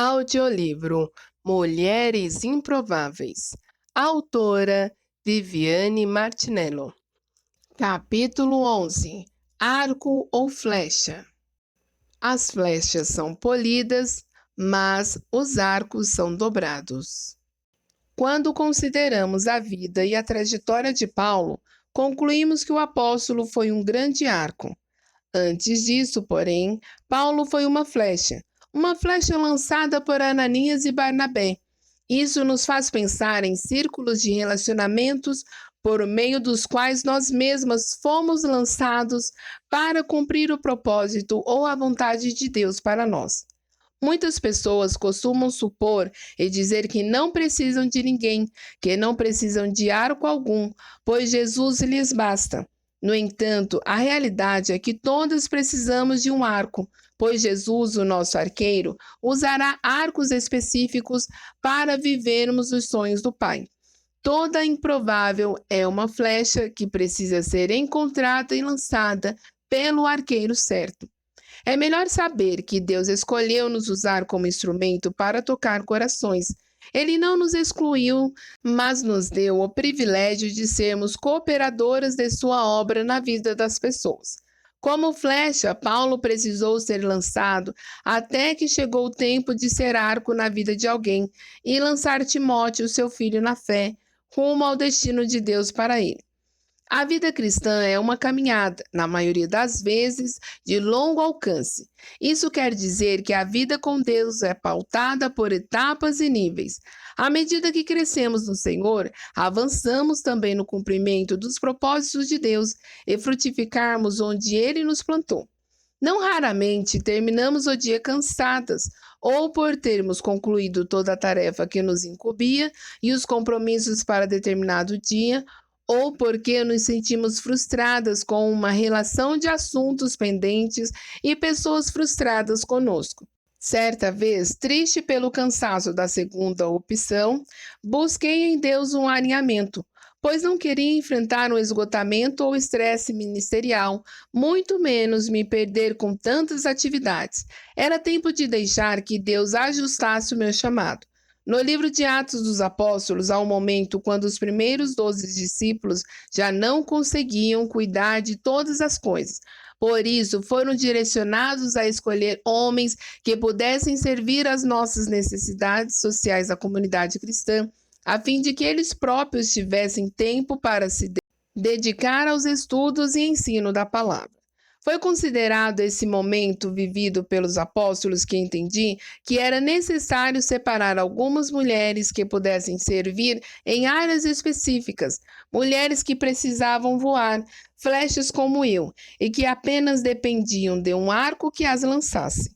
Audiolivro Mulheres Improváveis. Autora Viviane Martinello. Capítulo 11. Arco ou flecha. As flechas são polidas, mas os arcos são dobrados. Quando consideramos a vida e a trajetória de Paulo, concluímos que o apóstolo foi um grande arco. Antes disso, porém, Paulo foi uma flecha lançada por Ananias e Barnabé. Isso nos faz pensar em círculos de relacionamentos por meio dos quais nós mesmas fomos lançados para cumprir o propósito ou a vontade de Deus para nós. Muitas pessoas costumam supor e dizer que não precisam de ninguém, que não precisam de arco algum, pois Jesus lhes basta. No entanto, a realidade é que todas precisamos de um arco, pois Jesus, o nosso arqueiro, usará arcos específicos para vivermos os sonhos do Pai. Toda improvável é uma flecha que precisa ser encontrada e lançada pelo arqueiro certo. É melhor saber que Deus escolheu nos usar como instrumento para tocar corações. Ele não nos excluiu, mas nos deu o privilégio de sermos cooperadoras de sua obra na vida das pessoas. Como flecha, Paulo precisou ser lançado até que chegou o tempo de ser arco na vida de alguém e lançar Timóteo, seu filho na fé, rumo ao destino de Deus para ele. A vida cristã é uma caminhada, na maioria das vezes, de longo alcance. Isso quer dizer que a vida com Deus é pautada por etapas e níveis. À medida que crescemos no Senhor, avançamos também no cumprimento dos propósitos de Deus e frutificarmos onde Ele nos plantou. Não raramente terminamos o dia cansadas, ou por termos concluído toda a tarefa que nos incumbia e os compromissos para determinado dia, ou porque nos sentimos frustradas com uma relação de assuntos pendentes e pessoas frustradas conosco. Certa vez, triste pelo cansaço da segunda opção, busquei em Deus um alinhamento, pois não queria enfrentar um esgotamento ou estresse ministerial, muito menos me perder com tantas atividades. Era tempo de deixar que Deus ajustasse o meu chamado. No livro de Atos dos Apóstolos, há um momento quando os primeiros 12 discípulos já não conseguiam cuidar de todas as coisas. Por isso, foram direcionados a escolher homens que pudessem servir às nossas necessidades sociais da comunidade cristã, a fim de que eles próprios tivessem tempo para se dedicar aos estudos e ensino da palavra. Foi considerado esse momento vivido pelos apóstolos que entendi que era necessário separar algumas mulheres que pudessem servir em áreas específicas, mulheres que precisavam voar, flechas como eu, e que apenas dependiam de um arco que as lançasse.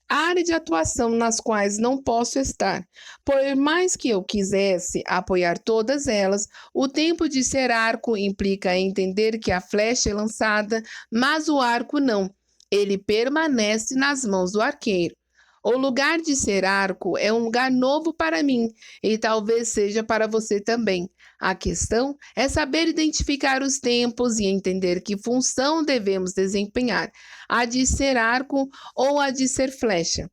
A área de atuação nas quais não posso estar. Por mais que eu quisesse apoiar todas elas, o tempo de ser arco implica entender que a flecha é lançada, mas o arco não. Ele permanece nas mãos do arqueiro. O lugar de ser arco é um lugar novo para mim e talvez seja para você também. A questão é saber identificar os tempos e entender que função devemos desempenhar, a de ser arco ou a de ser flecha.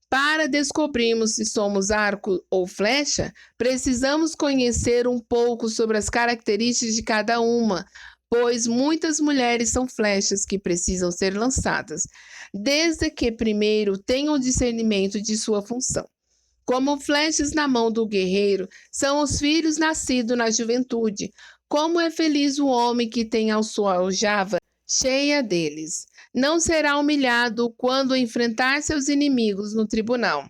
Para descobrirmos se somos arco ou flecha, precisamos conhecer um pouco sobre as características de cada uma, pois muitas mulheres são flechas que precisam ser lançadas, desde que primeiro tenham discernimento de sua função. Como flechas na mão do guerreiro, são os filhos nascidos na juventude. Como é feliz o homem que tem a sua aljava cheia deles. Não será humilhado quando enfrentar seus inimigos no tribunal.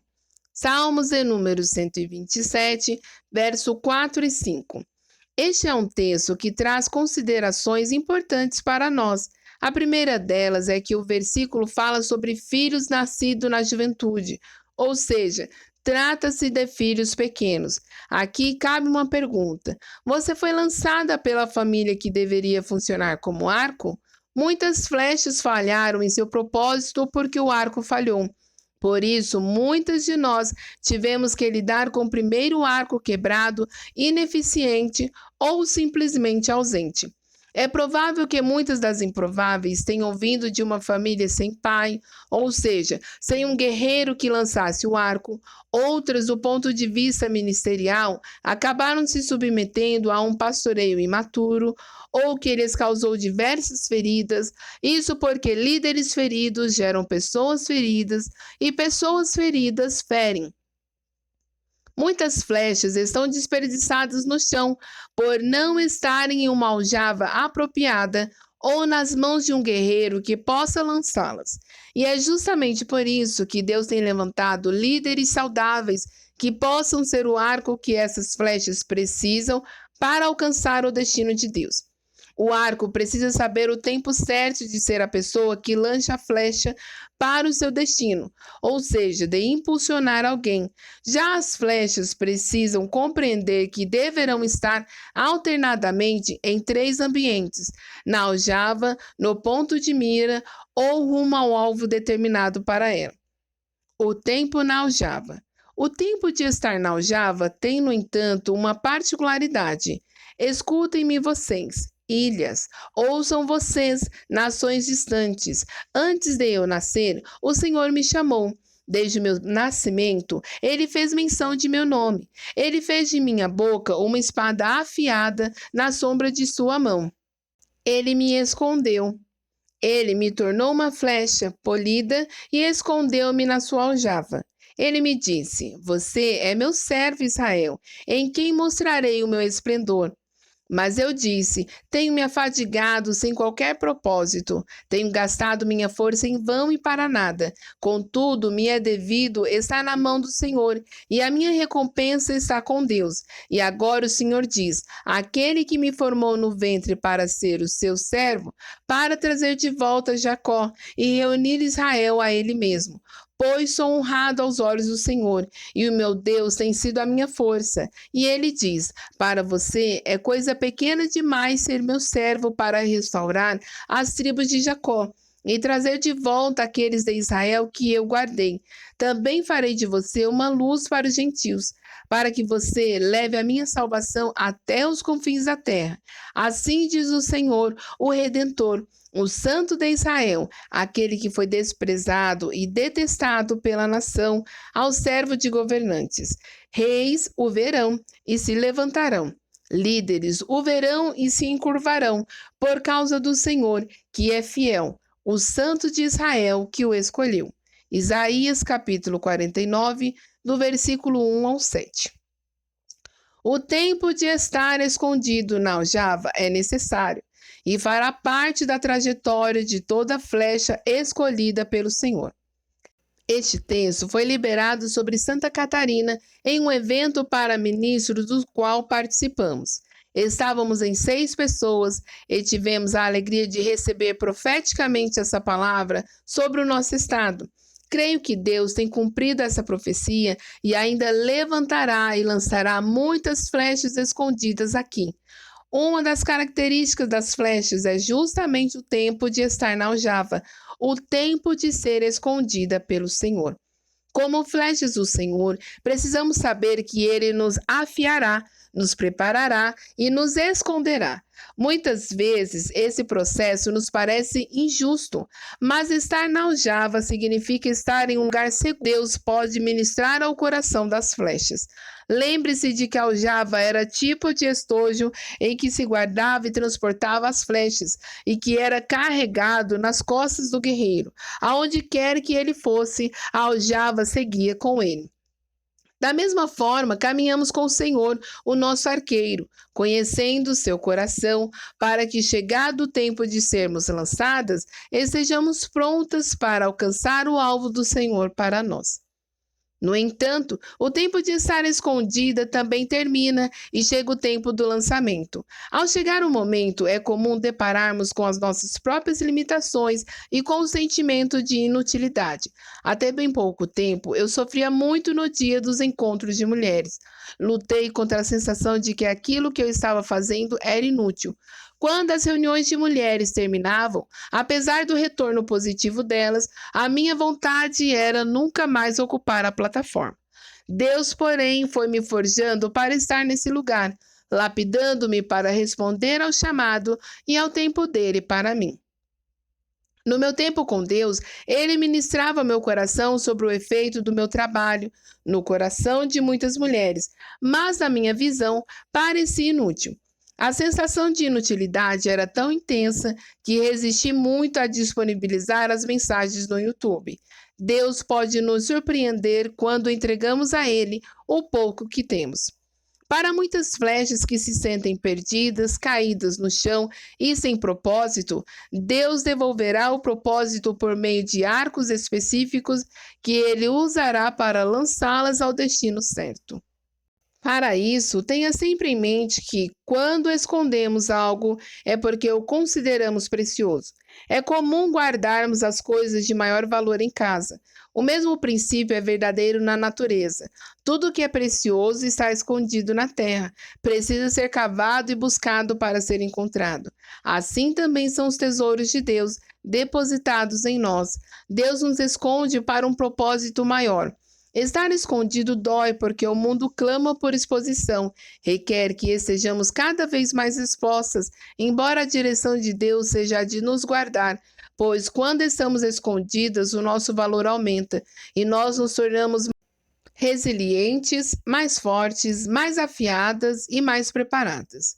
Salmos de número 127, verso 4 e 5. Este é um texto que traz considerações importantes para nós. A primeira delas é que o versículo fala sobre filhos nascidos na juventude, ou seja, trata-se de filhos pequenos. Aqui cabe uma pergunta: você foi lançada pela família que deveria funcionar como arco? Muitas flechas falharam em seu propósito porque o arco falhou. Por isso, muitas de nós tivemos que lidar com o primeiro arco quebrado, ineficiente ou simplesmente ausente. É provável que muitas das improváveis tenham vindo de uma família sem pai, ou seja, sem um guerreiro que lançasse o arco. Outras, do ponto de vista ministerial, acabaram se submetendo a um pastoreio imaturo, ou que lhes causou diversas feridas. Isso porque líderes feridos geram pessoas feridas e pessoas feridas ferem. Muitas flechas estão desperdiçadas no chão por não estarem em uma aljava apropriada ou nas mãos de um guerreiro que possa lançá-las. E é justamente por isso que Deus tem levantado líderes saudáveis que possam ser o arco que essas flechas precisam para alcançar o destino de Deus. O arco precisa saber o tempo certo de ser a pessoa que lança a flecha para o seu destino, ou seja, de impulsionar alguém. Já as flechas precisam compreender que deverão estar alternadamente em 3 ambientes: na aljava, no ponto de mira ou rumo ao alvo determinado para ela. O tempo na aljava. O tempo de estar na aljava tem, no entanto, uma particularidade. Escutem-me vocês, ilhas, ouçam vocês, nações distantes. Antes de eu nascer, o Senhor me chamou. Desde o meu nascimento, ele fez menção de meu nome. Ele fez de minha boca uma espada afiada na sombra de sua mão. Ele me escondeu. Ele me tornou uma flecha polida e escondeu-me na sua aljava. Ele me disse: Você é meu servo Israel, em quem mostrarei o meu esplendor. Mas eu disse: Tenho me afadigado sem qualquer propósito, tenho gastado minha força em vão e para nada. Contudo, me é devido estar na mão do Senhor, e a minha recompensa está com Deus. E agora o Senhor diz: Aquele que me formou no ventre para ser o seu servo, para trazer de volta Jacó e reunir Israel a ele mesmo. Pois sou honrado aos olhos do Senhor, e o meu Deus tem sido a minha força. E ele diz: Para você é coisa pequena demais ser meu servo para restaurar as tribos de Jacó e trazer de volta aqueles de Israel que eu guardei. Também farei de você uma luz para os gentios, para que você leve a minha salvação até os confins da terra. Assim diz o Senhor, o Redentor, o Santo de Israel, aquele que foi desprezado e detestado pela nação, ao servo de governantes. Reis o verão e se levantarão. Líderes o verão e se encurvarão, por causa do Senhor, que é fiel, o Santo de Israel que o escolheu. Isaías capítulo 49, do versículo 1 ao 7. O tempo de estar escondido na aljava é necessário e fará parte da trajetória de toda flecha escolhida pelo Senhor. Este texto foi liberado sobre Santa Catarina em um evento para ministros do qual participamos. Estávamos em 6 pessoas e tivemos a alegria de receber profeticamente essa palavra sobre o nosso estado. Creio que Deus tem cumprido essa profecia e ainda levantará e lançará muitas flechas escondidas aqui. Uma das características das flechas é justamente o tempo de estar na aljava, o tempo de ser escondida pelo Senhor. Como flechas do Senhor, precisamos saber que Ele nos afiará, nos preparará e nos esconderá. Muitas vezes esse processo nos parece injusto, mas estar na aljava significa estar em um lugar seguro. Deus pode ministrar ao coração das flechas. Lembre-se de que a aljava era tipo de estojo em que se guardava e transportava as flechas e que era carregado nas costas do guerreiro. Aonde quer que ele fosse, a aljava seguia com ele. Da mesma forma, caminhamos com o Senhor, o nosso arqueiro, conhecendo seu coração, para que, chegado o tempo de sermos lançadas, estejamos prontas para alcançar o alvo do Senhor para nós. No entanto, o tempo de estar escondida também termina e chega o tempo do lançamento. Ao chegar o momento, é comum depararmos com as nossas próprias limitações e com o sentimento de inutilidade. Até bem pouco tempo, eu sofria muito no dia dos encontros de mulheres. Lutei contra a sensação de que aquilo que eu estava fazendo era inútil. Quando as reuniões de mulheres terminavam, apesar do retorno positivo delas, a minha vontade era nunca mais ocupar a plataforma. Deus, porém, foi me forjando para estar nesse lugar, lapidando-me para responder ao chamado e ao tempo dele para mim. No meu tempo com Deus, ele ministrava meu coração sobre o efeito do meu trabalho no coração de muitas mulheres, mas na minha visão parecia inútil. A sensação de inutilidade era tão intensa que resisti muito a disponibilizar as mensagens no YouTube. Deus pode nos surpreender quando entregamos a Ele o pouco que temos. Para muitas flechas que se sentem perdidas, caídas no chão e sem propósito, Deus devolverá o propósito por meio de arcos específicos que ele usará para lançá-las ao destino certo. Para isso, tenha sempre em mente que, quando escondemos algo, é porque o consideramos precioso. É comum guardarmos as coisas de maior valor em casa. O mesmo princípio é verdadeiro na natureza. Tudo que é precioso está escondido na terra, precisa ser cavado e buscado para ser encontrado. Assim também são os tesouros de Deus, depositados em nós. Deus nos esconde para um propósito maior. Estar escondido dói porque o mundo clama por exposição, requer que estejamos cada vez mais expostas, embora a direção de Deus seja a de nos guardar, pois quando estamos escondidas, o nosso valor aumenta e nós nos tornamos resilientes, mais fortes, mais afiadas e mais preparadas.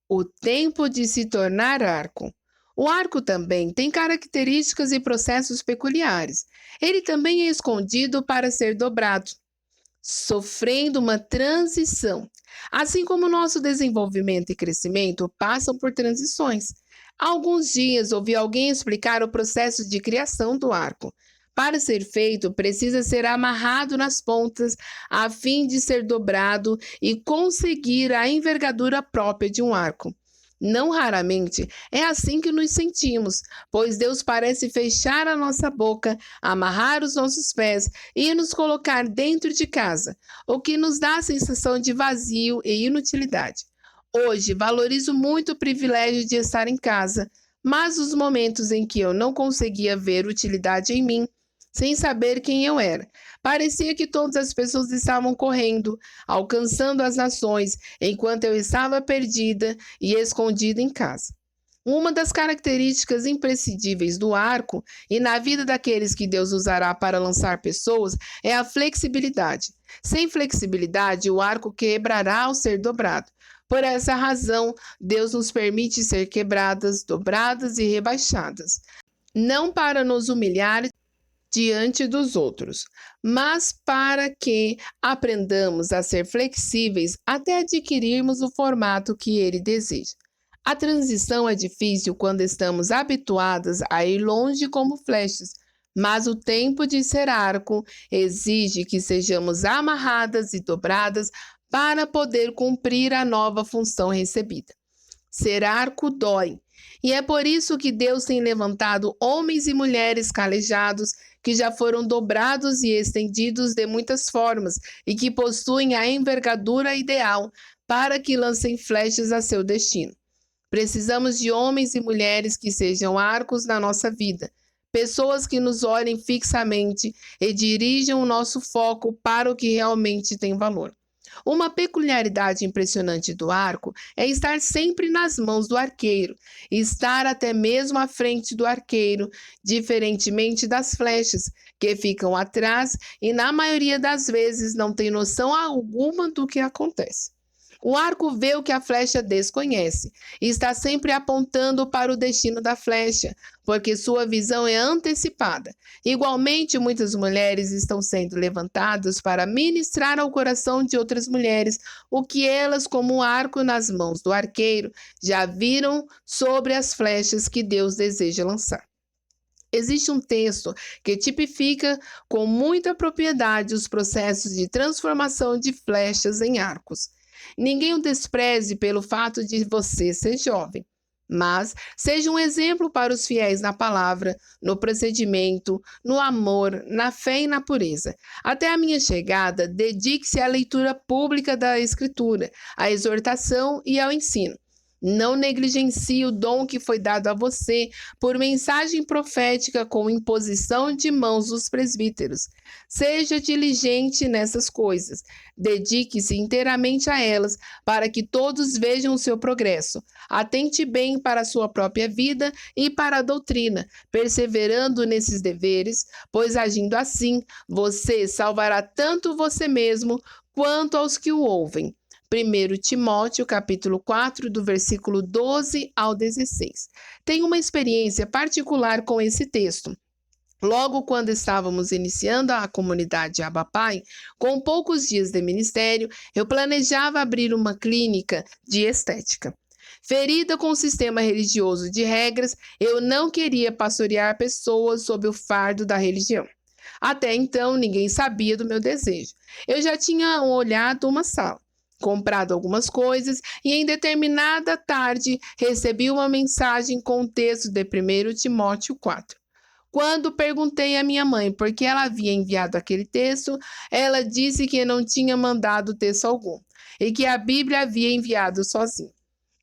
O tempo de se tornar arco. O arco também tem características e processos peculiares. Ele também é escondido para ser dobrado, sofrendo uma transição. Assim como nosso desenvolvimento e crescimento passam por transições. Há alguns dias ouvi alguém explicar o processo de criação do arco. Para ser feito, precisa ser amarrado nas pontas, a fim de ser dobrado e conseguir a envergadura própria de um arco. Não raramente é assim que nos sentimos, pois Deus parece fechar a nossa boca, amarrar os nossos pés e nos colocar dentro de casa, o que nos dá a sensação de vazio e inutilidade. Hoje valorizo muito o privilégio de estar em casa, mas os momentos em que eu não conseguia ver utilidade em mim, sem saber quem eu era, parecia que todas as pessoas estavam correndo, alcançando as nações, enquanto eu estava perdida e escondida em casa. Uma das características imprescindíveis do arco e na vida daqueles que Deus usará para lançar pessoas é a flexibilidade. Sem flexibilidade, o arco quebrará ao ser dobrado. Por essa razão, Deus nos permite ser quebradas, dobradas e rebaixadas. Não para nos humilhar diante dos outros, mas para que aprendamos a ser flexíveis até adquirirmos o formato que ele deseja. A transição é difícil quando estamos habituadas a ir longe como flechas, mas o tempo de ser arco exige que sejamos amarradas e dobradas para poder cumprir a nova função recebida. Ser arco dói, e é por isso que Deus tem levantado homens e mulheres calejados que já foram dobrados e estendidos de muitas formas e que possuem a envergadura ideal para que lancem flechas a seu destino. Precisamos de homens e mulheres que sejam arcos na nossa vida, pessoas que nos olhem fixamente e dirijam o nosso foco para o que realmente tem valor. Uma peculiaridade impressionante do arco é estar sempre nas mãos do arqueiro, estar até mesmo à frente do arqueiro, diferentemente das flechas, que ficam atrás e na maioria das vezes não tem noção alguma do que acontece. O arco vê o que a flecha desconhece e está sempre apontando para o destino da flecha, porque sua visão é antecipada. Igualmente, muitas mulheres estão sendo levantadas para ministrar ao coração de outras mulheres o que elas, como um arco nas mãos do arqueiro, já viram sobre as flechas que Deus deseja lançar. Existe um texto que tipifica com muita propriedade os processos de transformação de flechas em arcos. Ninguém o despreze pelo fato de você ser jovem, mas seja um exemplo para os fiéis na palavra, no procedimento, no amor, na fé e na pureza. Até a minha chegada, dedique-se à leitura pública da Escritura, à exortação e ao ensino. Não negligencie o dom que foi dado a você por mensagem profética com imposição de mãos dos presbíteros. Seja diligente nessas coisas. Dedique-se inteiramente a elas, para que todos vejam o seu progresso. Atente bem para a sua própria vida e para a doutrina, perseverando nesses deveres, pois agindo assim, você salvará tanto você mesmo quanto aos que o ouvem. 1 Timóteo, capítulo 4, do versículo 12 ao 16. Tenho uma experiência particular com esse texto. Logo quando estávamos iniciando a comunidade Abapai, com poucos dias de ministério, eu planejava abrir uma clínica de estética. Ferida com o sistema religioso de regras, eu não queria pastorear pessoas sob o fardo da religião. Até então, ninguém sabia do meu desejo. Eu já tinha olhado uma sala, comprado algumas coisas e em determinada tarde recebi uma mensagem com o texto de 1 Timóteo 4. Quando perguntei à minha mãe por que ela havia enviado aquele texto, ela disse que não tinha mandado texto algum e que a Bíblia havia enviado sozinha.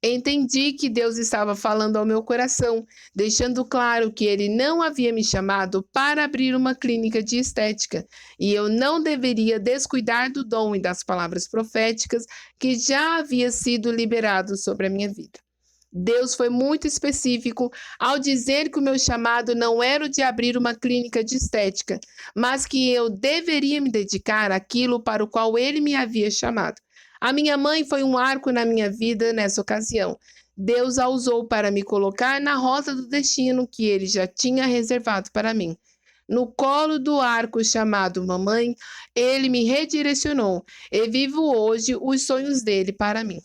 Entendi que Deus estava falando ao meu coração, deixando claro que Ele não havia me chamado para abrir uma clínica de estética e eu não deveria descuidar do dom e das palavras proféticas que já havia sido liberado sobre a minha vida. Deus foi muito específico ao dizer que o meu chamado não era o de abrir uma clínica de estética, mas que eu deveria me dedicar àquilo para o qual Ele me havia chamado. A minha mãe foi um arco na minha vida nessa ocasião. Deus a usou para me colocar na rota do destino que Ele já tinha reservado para mim. No colo do arco chamado mamãe, Ele me redirecionou e vivo hoje os sonhos dele para mim.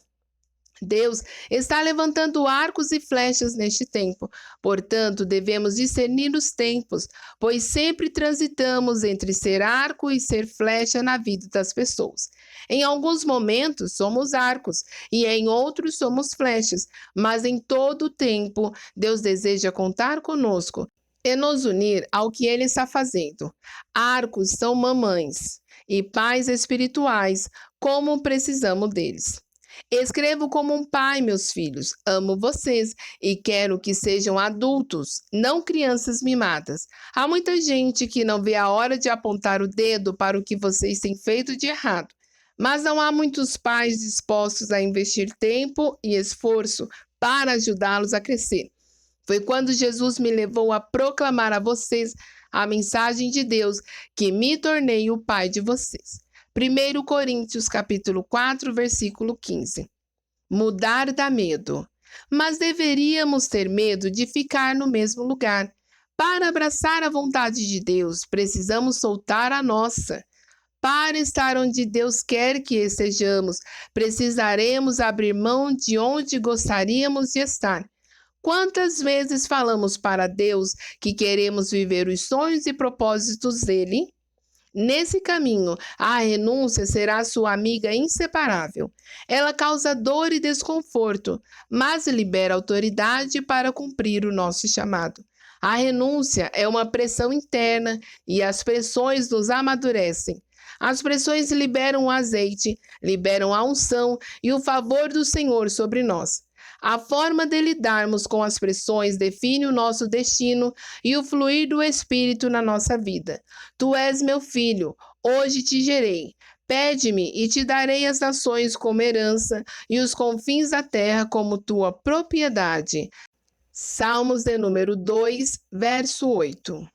Deus está levantando arcos e flechas neste tempo. Portanto, devemos discernir os tempos, pois sempre transitamos entre ser arco e ser flecha na vida das pessoas. Em alguns momentos somos arcos e em outros somos flechas, mas em todo o tempo Deus deseja contar conosco e nos unir ao que Ele está fazendo. Arcos são mamães e pais espirituais, como precisamos deles. Escrevo como um pai, meus filhos. Amo vocês e quero que sejam adultos, não crianças mimadas. Há muita gente que não vê a hora de apontar o dedo para o que vocês têm feito de errado. Mas não há muitos pais dispostos a investir tempo e esforço para ajudá-los a crescer. Foi quando Jesus me levou a proclamar a vocês a mensagem de Deus que me tornei o pai de vocês. 1 Coríntios capítulo 4, versículo 15. Mudar dá medo, mas deveríamos ter medo de ficar no mesmo lugar. Para abraçar a vontade de Deus, precisamos soltar a nossa. Para estar onde Deus quer que estejamos, precisaremos abrir mão de onde gostaríamos de estar. Quantas vezes falamos para Deus que queremos viver os sonhos e propósitos dele? Nesse caminho, a renúncia será sua amiga inseparável. Ela causa dor e desconforto, mas libera autoridade para cumprir o nosso chamado. A renúncia é uma pressão interna e as pressões nos amadurecem. As pressões liberam o azeite, liberam a unção e o favor do Senhor sobre nós. A forma de lidarmos com as pressões define o nosso destino e o fluir do Espírito na nossa vida. Tu és meu filho, hoje te gerei. Pede-me e te darei as nações como herança e os confins da terra como tua propriedade. Salmos de número 2, verso 8.